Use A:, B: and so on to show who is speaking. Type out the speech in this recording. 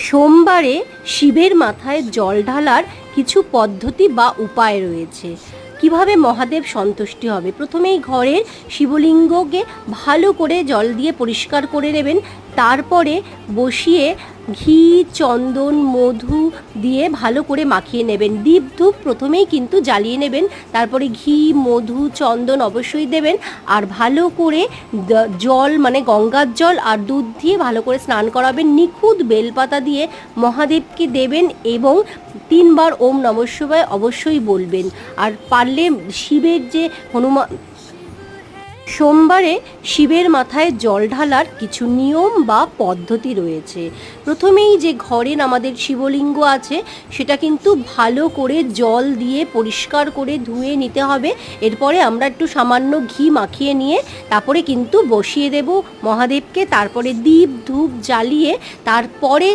A: সোমবারে শিবের মাথায় জল ঢালার কিছু পদ্ধতি বা উপায় রয়েছে। কিভাবে মহাদেব সন্তুষ্টি হবে? প্রথমেই ঘরের শিবলিঙ্গকে ভালো করে জল দিয়ে পরিষ্কার করে নেবেন। তারপরে বসিয়ে ঘি, চন্দন, মধু দিয়ে ভালো করে মাখিয়ে নেবেন। দীপ ধূপ প্রথমেই কিন্তু জ্বালিয়ে নেবেন, তারপরে ঘি, মধু, চন্দন অবশ্যই দেবেন। আর ভালো করে জল মানে গঙ্গার জল আর দুধ দিয়ে ভালো করে স্নান করাবেন। নিখুঁত বেলপাতা দিয়ে মহাদেবকে দেবেন এবং 3 বার ওম নমঃ শিবায় অবশ্যই বলবেন। আর পারলে শিবের যে হনুমান সোমবারে শিবের মাথায় জল ঢালার কিছু নিয়ম বা পদ্ধতি রয়েছে। প্রথমেই যে ঘরের আমাদের শিবলিঙ্গ আছে সেটা কিন্তু ভালো করে জল দিয়ে পরিষ্কার করে ধুয়ে নিতে হবে। এরপরে আমরা একটু সামান্য ঘি মাখিয়ে নিয়ে তারপরে কিন্তু বসিয়ে দেব মহাদেবকে। তারপরে দীপ ধূপ জ্বালিয়ে তারপরে